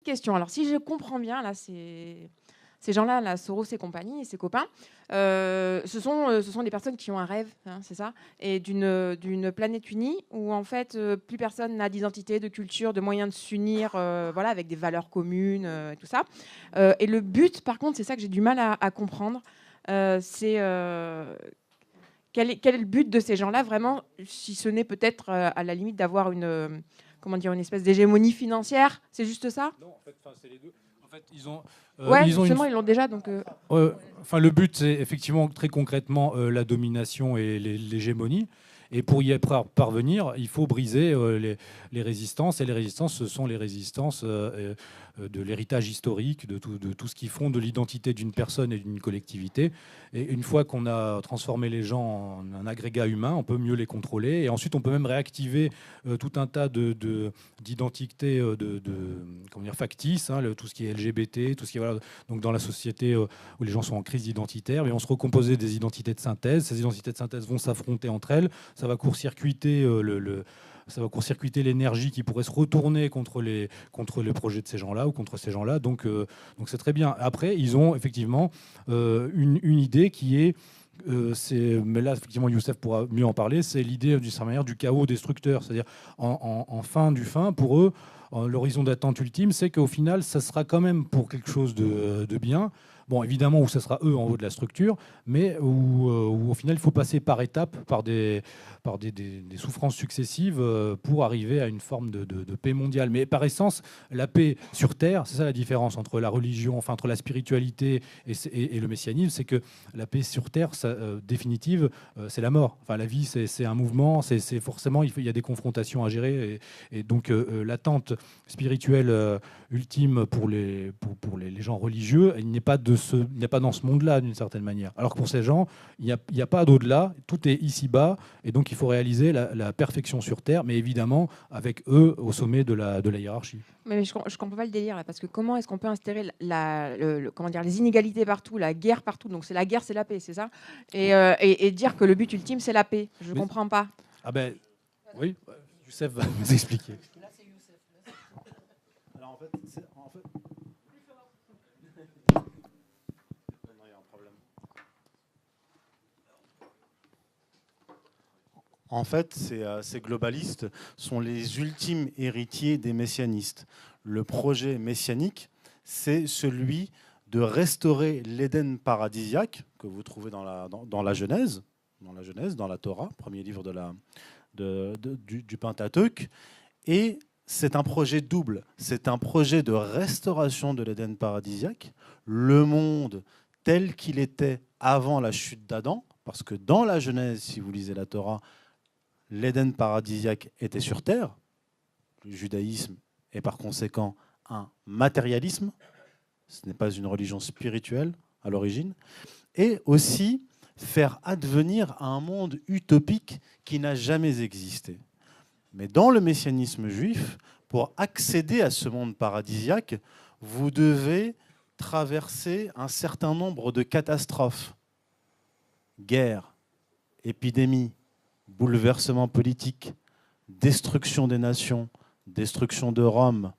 question. Alors, si je comprends bien, là, ces gens-là, là, Soros et compagnie, et ses copains, ce sont des personnes qui ont un rêve, hein, c'est ça, et d'une planète unie où, en fait, plus personne n'a d'identité, de culture, de moyens de s'unir, voilà, avec des valeurs communes, et tout ça. Et le but, par contre, c'est ça que j'ai du mal à comprendre, c'est quel est le but de ces gens-là, vraiment, si ce n'est peut-être, à la limite, d'avoir comment dire, une espèce d'hégémonie financière, c'est juste ça? Non, en fait, c'est les deux. En fait, Ouais, ils ont une. justement, ils l'ont déjà, donc... Enfin, le but, c'est effectivement très concrètement la domination et l'hégémonie. Et pour y parvenir, il faut briser les résistances. Et les résistances, ce sont les résistances de l'héritage historique, de tout ce qui fonde l'identité d'une personne et d'une collectivité. Et une fois qu'on a transformé les gens en un agrégat humain, on peut mieux les contrôler. Et ensuite, on peut même réactiver tout un tas d'identités comment dire, factices, hein, tout ce qui est LGBT, tout ce qui est, voilà, donc dans la société où les gens sont en crise identitaire, mais on se recomposer des identités de synthèse. Ces identités de synthèse vont s'affronter entre elles. Ça va court-circuiter ça va court-circuiter l'énergie qui pourrait se retourner contre le projet de ces gens-là ou contre ces gens-là. Donc c'est très bien. Après, ils ont effectivement une idée qui est mais là, effectivement, Youssef pourra mieux en parler, c'est l'idée d'une certaine manière du chaos destructeur. C'est-à-dire, en fin du fin, pour eux, l'horizon d'attente ultime, c'est qu'au final, ça sera quand même pour quelque chose de bien. Bon, évidemment, où ça sera eux en haut de la structure, mais où au final, il faut passer par étapes, par des souffrances successives pour arriver à une forme de paix mondiale. Mais par essence, la paix sur Terre, c'est ça la différence entre la religion, enfin entre la spiritualité et le messianisme, c'est que la paix sur Terre, définitive, c'est la mort. Enfin, la vie, c'est un mouvement, c'est forcément, il y a des confrontations à gérer. Et donc, l'attente spirituelle ultime pour les gens religieux, il n'est pas dans ce monde-là, d'une certaine manière. Alors que pour ces gens, il n'y a pas d'au-delà, tout est ici-bas, et donc il faut réaliser la perfection sur Terre, mais évidemment avec eux au sommet de la hiérarchie. Mais je comprends pas le délire là, parce que comment est-ce qu'on peut instaurer comment dire, les inégalités partout, la guerre partout, donc c'est la guerre, c'est la paix, c'est ça, et dire que le but ultime c'est la paix, je comprends pas. Ah ben oui, Youssef va nous expliquer. Alors en fait, En fait, ces globalistes sont les ultimes héritiers des messianistes. Le projet messianique, c'est celui de restaurer l'Éden paradisiaque que vous trouvez dans la Genèse, dans la Torah, premier livre du Pentateuque. Et c'est un projet double. C'est un projet de restauration de l'Éden paradisiaque, le monde tel qu'il était avant la chute d'Adam, parce que dans la Genèse, si vous lisez la Torah, l'Éden paradisiaque était sur terre. Le judaïsme est par conséquent un matérialisme. Ce n'est pas une religion spirituelle à l'origine. Et aussi faire advenir un monde utopique qui n'a jamais existé. Mais dans le messianisme juif, pour accéder à ce monde paradisiaque, vous devez traverser un certain nombre de catastrophes. Guerre, épidémie, bouleversement politique, destruction des nations, destruction de Rome,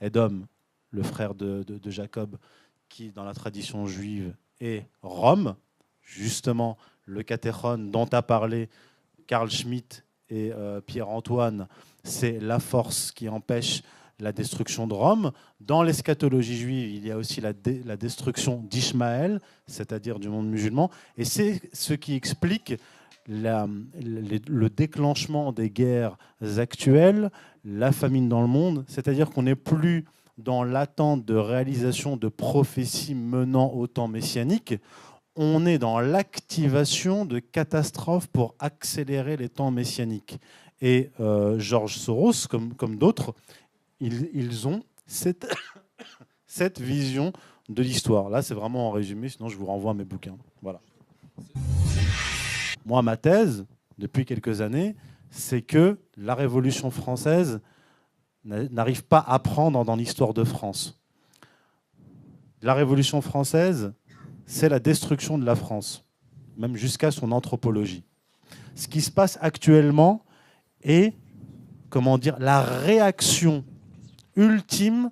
Édom, le frère de Jacob, qui dans la tradition juive est Rome, justement le catéchone dont a parlé Carl Schmitt et Pierre-Antoine, c'est la force qui empêche la destruction de Rome. Dans l'eschatologie juive, il y a aussi la destruction d'Ishmaël, c'est-à-dire du monde musulman, et c'est ce qui explique le déclenchement des guerres actuelles, la famine dans le monde, c'est-à-dire qu'on n'est plus dans l'attente de réalisation de prophéties menant au temps messianique, on est dans l'activation de catastrophes pour accélérer les temps messianiques. Et George Soros, comme d'autres, ils ont cette vision de l'histoire. Là, c'est vraiment en résumé, sinon je vous renvoie à mes bouquins. Voilà. Moi, ma thèse, depuis quelques années, c'est que la Révolution française n'arrive pas à prendre dans l'histoire de France. La Révolution française, c'est la destruction de la France, même jusqu'à son anthropologie. Ce qui se passe actuellement est, comment dire, la réaction ultime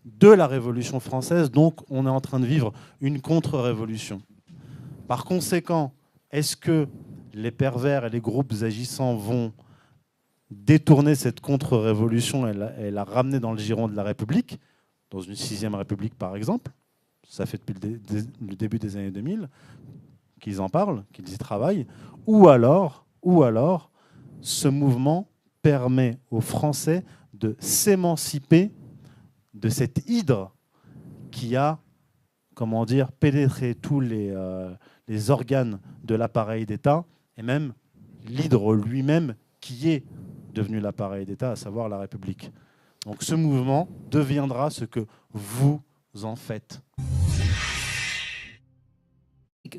de la Révolution française, donc on est en train de vivre une contre-révolution. Par conséquent, est-ce que les pervers et les groupes agissants vont détourner cette contre-révolution et la ramener dans le giron de la République, dans une 6e République par exemple? Ça fait depuis le début des années 2000 qu'ils en parlent, qu'ils y travaillent. Ou alors, ce mouvement permet aux Français de s'émanciper de cette hydre qui a, comment dire, pénétré tous les organes de l'appareil d'État, et même l'hydre lui-même qui est devenu l'appareil d'État, à savoir la République. Donc ce mouvement deviendra ce que vous en faites.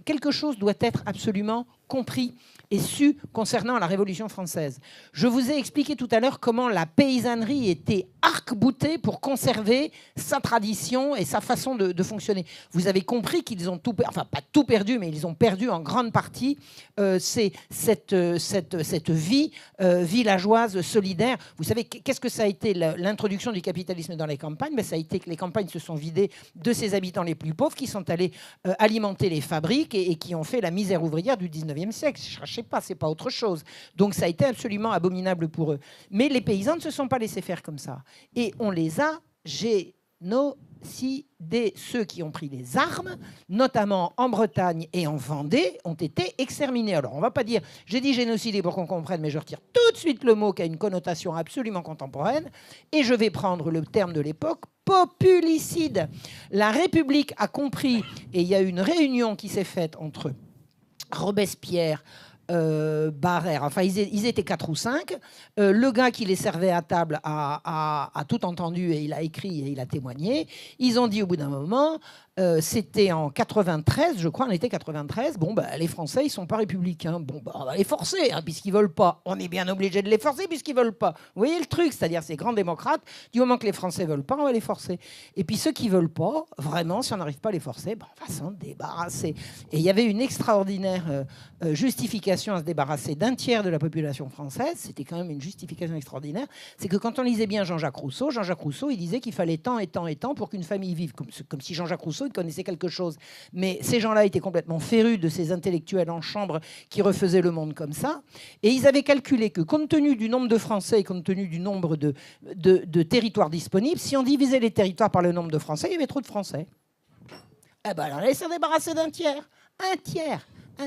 Quelque chose doit être absolument compris et su concernant la Révolution française. Je vous ai expliqué tout à l'heure comment la paysannerie était arc-boutée pour conserver sa tradition et sa façon de fonctionner. Vous avez compris qu'ils ont tout, enfin pas tout perdu, mais ils ont perdu en grande partie cette vie villageoise solidaire. Vous savez, qu'est-ce que ça a été l'introduction du capitalisme dans les campagnes? Ben, ça a été que les campagnes se sont vidées de ses habitants les plus pauvres qui sont allés alimenter les fabriques et qui ont fait la misère ouvrière du 19e siècle. Je ne sais pas, c'est pas autre chose. Donc ça a été absolument abominable pour eux. Mais les paysans ne se sont pas laissés faire comme ça. Et on les a génocidés. Ceux qui ont pris les armes, notamment en Bretagne et en Vendée, ont été exterminés. Alors on ne va pas dire, j'ai dit génocidés pour qu'on comprenne, mais je retire tout de suite le mot qui a une connotation absolument contemporaine, et je vais prendre le terme de l'époque, populicide. La République a compris, et il y a eu une réunion qui s'est faite entre Robespierre, Barère, enfin ils étaient 4 ou 5. Le gars qui les servait à table a tout entendu et il a écrit et il a témoigné. Ils ont dit au bout d'un moment, c'était en 93, je crois, on était 93, bon, bah, les Français, ils ne sont pas républicains. Bon, bah, on va les forcer, hein, puisqu'ils ne veulent pas. On est bien obligé de les forcer puisqu'ils ne veulent pas. Vous voyez le truc, c'est-à-dire ces grands démocrates, du moment que les Français ne veulent pas, on va les forcer. Et puis ceux qui ne veulent pas, vraiment, si on n'arrive pas à les forcer, bah, on va s'en débarrasser. Et il y avait une extraordinaire justification à se débarrasser d'un tiers de la population française. C'était quand même une justification extraordinaire. C'est que quand on lisait bien Jean-Jacques Rousseau, il disait qu'il fallait tant et tant et tant pour qu'une famille vive. Comme si Jean-Jacques Rousseau connaissait quelque chose. Mais ces gens-là étaient complètement férus de ces intellectuels en chambre qui refaisaient le monde comme ça. Et ils avaient calculé que, compte tenu du nombre de Français et compte tenu du nombre de territoires disponibles, si on divisait les territoires par le nombre de Français, il y avait trop de Français. Eh ben, alors, on allait s'en débarrasser d'un tiers. Un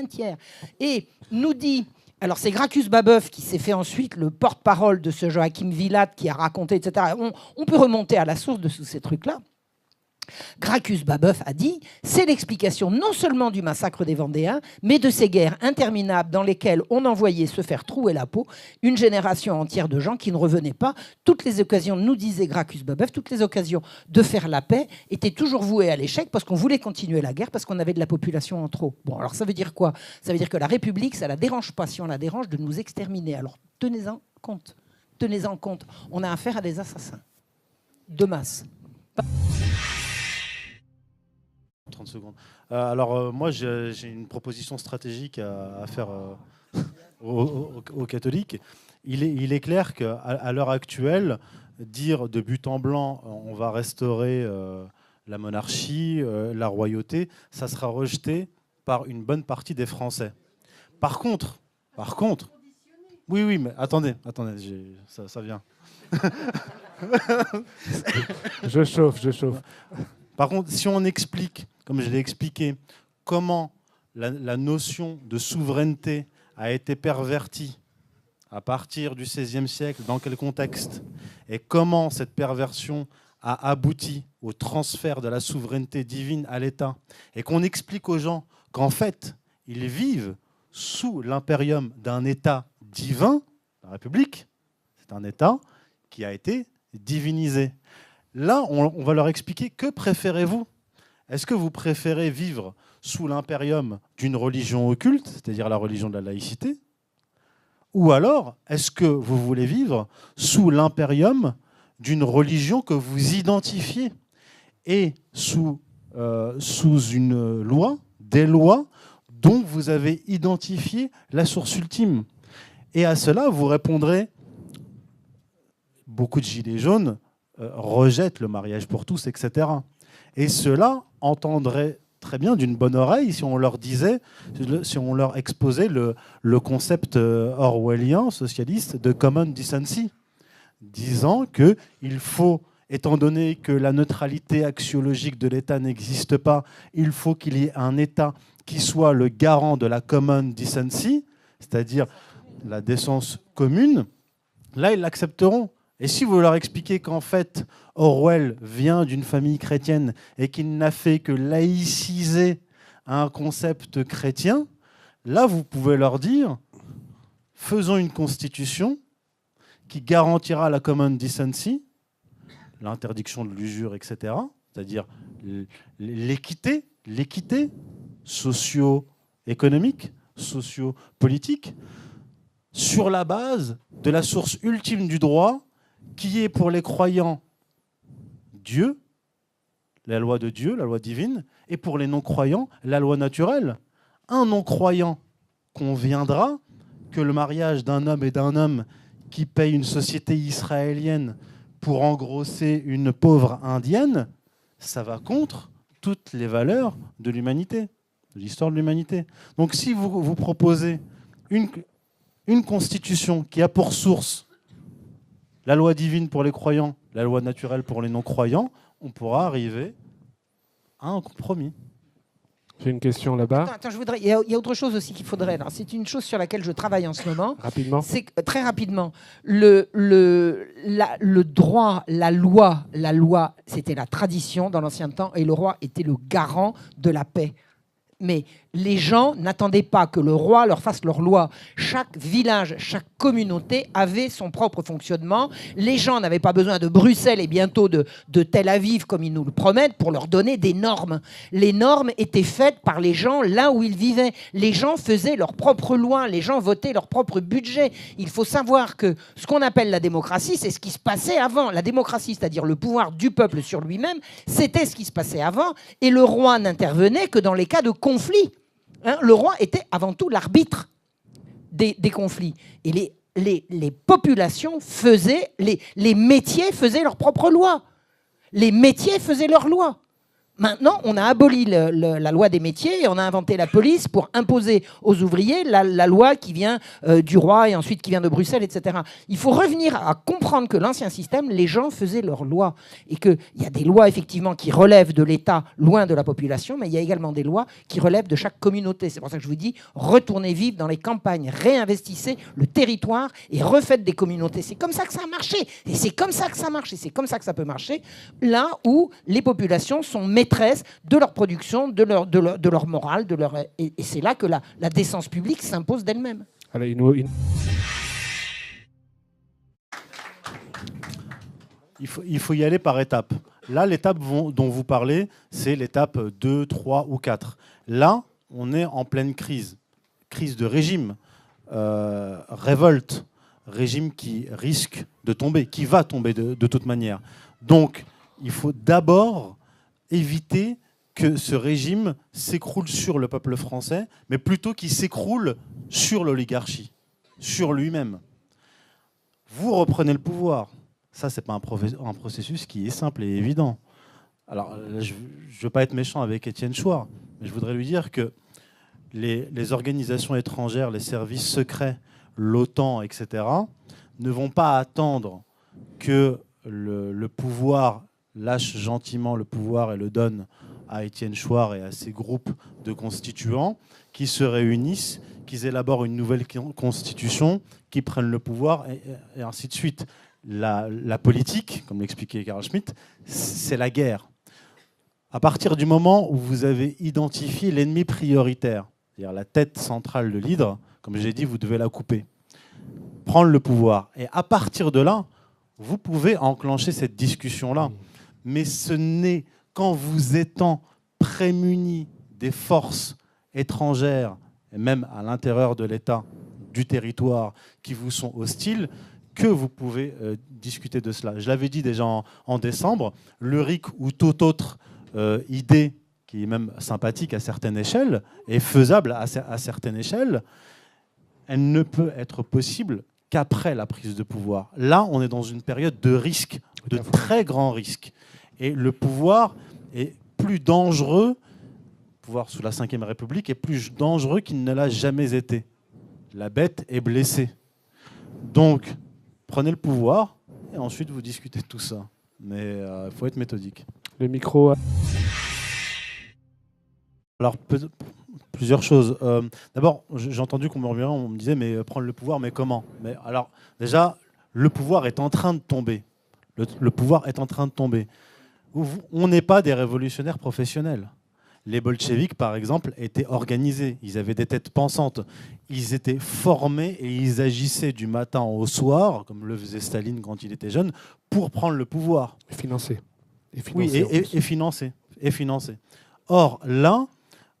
tiers. Et nous dit... Alors, c'est Gracchus Babeuf qui s'est fait ensuite le porte-parole de ce Joachim Villatte qui a raconté, etc. On peut remonter à la source de tous ces trucs-là. Gracchus Babeuf a dit « C'est l'explication non seulement du massacre des Vendéens, mais de ces guerres interminables dans lesquelles on envoyait se faire trouer la peau une génération entière de gens qui ne revenaient pas. Toutes les occasions, nous disait Gracchus Babeuf, toutes les occasions de faire la paix étaient toujours vouées à l'échec parce qu'on voulait continuer la guerre, parce qu'on avait de la population en trop. » Bon, alors ça veut dire quoi? Ça veut dire que la République, ça ne la dérange pas, si on la dérange, de nous exterminer. Alors tenez-en compte. Tenez-en compte. On a affaire à des assassins. De masse. 30 secondes. Alors, moi, j'ai une proposition stratégique à faire aux catholiques. Il est clair qu'à l'heure actuelle, dire de but en blanc, on va restaurer la monarchie, la royauté, ça sera rejeté par une bonne partie des Français. Par contre, oui, mais attendez, ça vient. Je chauffe. Par contre, si on explique, comme je l'ai expliqué, comment la notion de souveraineté a été pervertie à partir du XVIe siècle, dans quel contexte, et comment cette perversion a abouti au transfert de la souveraineté divine à l'État, et qu'on explique aux gens qu'en fait, ils vivent sous l'impérium d'un État divin, la République, c'est un État qui a été divinisé. Là, on va leur expliquer, que préférez-vous? Est-ce que vous préférez vivre sous l'impérium d'une religion occulte, c'est-à-dire la religion de la laïcité? Ou alors, est-ce que vous voulez vivre sous l'impérium d'une religion que vous identifiez et sous une loi, des lois dont vous avez identifié la source ultime? Et à cela, vous répondrez, beaucoup de gilets jaunes rejettent le mariage pour tous, etc. Et ceux-là entendraient très bien d'une bonne oreille si on leur disait, si on leur exposait le concept orwellien, socialiste, de common decency, disant qu'il faut, étant donné que la neutralité axiologique de l'État n'existe pas, il faut qu'il y ait un État qui soit le garant de la common decency, c'est-à-dire la décence commune. Là, ils l'accepteront. Et si vous leur expliquez qu'en fait, Orwell vient d'une famille chrétienne et qu'il n'a fait que laïciser un concept chrétien, là, vous pouvez leur dire, faisons une constitution qui garantira la common decency, l'interdiction de l'usure, etc., c'est-à-dire l'équité socio-économique, socio-politique, sur la base de la source ultime du droit, qui est pour les croyants Dieu, la loi de Dieu, la loi divine, et pour les non-croyants, la loi naturelle. Un non-croyant conviendra que le mariage d'un homme et d'un homme qui paye une société israélienne pour engrosser une pauvre indienne, ça va contre toutes les valeurs de l'humanité, de l'histoire de l'humanité. Donc si vous proposez une constitution qui a pour source la loi divine pour les croyants, la loi naturelle pour les non-croyants, on pourra arriver à un compromis. J'ai une question là-bas. Attends, il y a autre chose aussi qu'il faudrait. C'est une chose sur laquelle je travaille en ce moment. Rapidement. C'est très rapidement. Le droit, la loi, c'était la tradition dans l'ancien temps et le roi était le garant de la paix. Mais les gens n'attendaient pas que le roi leur fasse leur loi. Chaque village, chaque communauté avait son propre fonctionnement. Les gens n'avaient pas besoin de Bruxelles et bientôt de Tel Aviv, comme ils nous le promettent, pour leur donner des normes. Les normes étaient faites par les gens là où ils vivaient. Les gens faisaient leurs propres lois, les gens votaient leur propre budget. Il faut savoir que ce qu'on appelle la démocratie, c'est ce qui se passait avant. La démocratie, c'est-à-dire le pouvoir du peuple sur lui-même, c'était ce qui se passait avant. Et le roi n'intervenait que dans les cas de conflit. Le roi était avant tout l'arbitre des conflits. Et les populations faisaient, les métiers faisaient leurs propres lois. Les métiers faisaient leurs lois. Maintenant, on a aboli la loi des métiers et on a inventé la police pour imposer aux ouvriers la loi qui vient du roi et ensuite qui vient de Bruxelles, etc. Il faut revenir à comprendre que l'ancien système, les gens faisaient leurs lois et qu'il y a des lois effectivement qui relèvent de l'État, loin de la population, mais il y a également des lois qui relèvent de chaque communauté. C'est pour ça que je vous dis, retournez vivre dans les campagnes, réinvestissez le territoire et refaites des communautés. C'est comme ça que ça a marché et c'est comme ça que ça marche et c'est comme ça que ça peut marcher là où les populations sont maîtresses de leur production, de leur morale, et c'est là que la décence publique s'impose d'elle-même. Il faut y aller par étapes. Là, l'étape dont vous parlez, c'est l'étape 2, 3 ou 4. Là, on est en pleine crise. Crise de régime, révolte, régime qui risque de tomber, qui va tomber de toute manière. Donc, il faut d'abord éviter que ce régime s'écroule sur le peuple français, mais plutôt qu'il s'écroule sur l'oligarchie, sur lui-même. Vous reprenez le pouvoir. Ça, ce n'est pas un processus qui est simple et évident. Alors, je ne veux pas être méchant avec Étienne Chouard, mais je voudrais lui dire que les organisations étrangères, les services secrets, l'OTAN, etc., ne vont pas attendre que le pouvoir lâche gentiment le pouvoir et le donne à Étienne Chouard et à ses groupes de constituants qui se réunissent, qui élaborent une nouvelle constitution, qui prennent le pouvoir et ainsi de suite. La politique, comme l'expliquait Carl Schmitt, c'est la guerre. À partir du moment où vous avez identifié l'ennemi prioritaire, c'est-à-dire la tête centrale de l'hydre, comme j'ai dit, vous devez la couper, prendre le pouvoir. Et à partir de là, vous pouvez enclencher cette discussion-là. Mais ce n'est qu'en vous étant prémunis des forces étrangères, et même à l'intérieur de l'État, du territoire, qui vous sont hostiles, que vous pouvez discuter de cela. Je l'avais dit déjà en décembre, le RIC ou toute autre idée qui est même sympathique à certaines échelles, et faisable à certaines échelles, elle ne peut être possible qu'après la prise de pouvoir. Là, on est dans une période de risque de très grands risques. Et le pouvoir est plus dangereux, le pouvoir sous la Ve République est plus dangereux qu'il ne l'a jamais été. La bête est blessée. Donc, prenez le pouvoir et ensuite vous discutez de tout ça. Mais il faut être méthodique. Le micro. Alors, plusieurs choses. D'abord, j'ai entendu qu'on me disait, mais prendre le pouvoir, mais comment? Mais alors, déjà, le pouvoir est en train de tomber. Le pouvoir est en train de tomber. On n'est pas des révolutionnaires professionnels. Les bolcheviks, par exemple, étaient organisés. Ils avaient des têtes pensantes. Ils étaient formés et ils agissaient du matin au soir, comme le faisait Staline quand il était jeune, pour prendre le pouvoir. Financé. Oui, et financé. Or, là,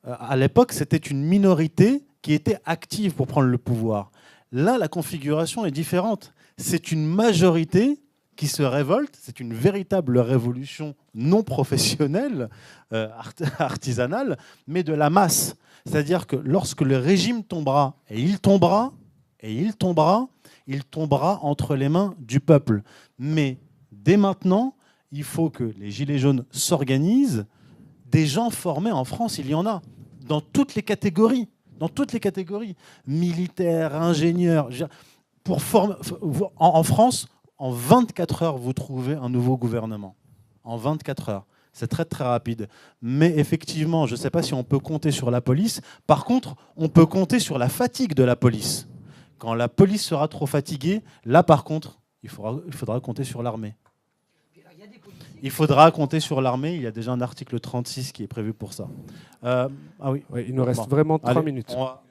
à l'époque, c'était une minorité qui était active pour prendre le pouvoir. Là, la configuration est différente. C'est une majorité qui se révolte. C'est une véritable révolution non professionnelle, artisanale, mais de la masse. C'est-à-dire que lorsque le régime tombera, et il tombera, il tombera entre les mains du peuple. Mais dès maintenant, il faut que les Gilets jaunes s'organisent. Des gens formés en France, il y en a, dans toutes les catégories. Militaires, ingénieurs. En France, en 24 heures, vous trouvez un nouveau gouvernement. En 24 heures. C'est très très rapide. Mais effectivement, je ne sais pas si on peut compter sur la police. Par contre, on peut compter sur la fatigue de la police. Quand la police sera trop fatiguée, là par contre, il faudra compter sur l'armée. Il faudra compter sur l'armée. Il y a déjà un article 36 qui est prévu pour ça. Ah oui. Ouais, il nous reste vraiment 3 minutes. On va...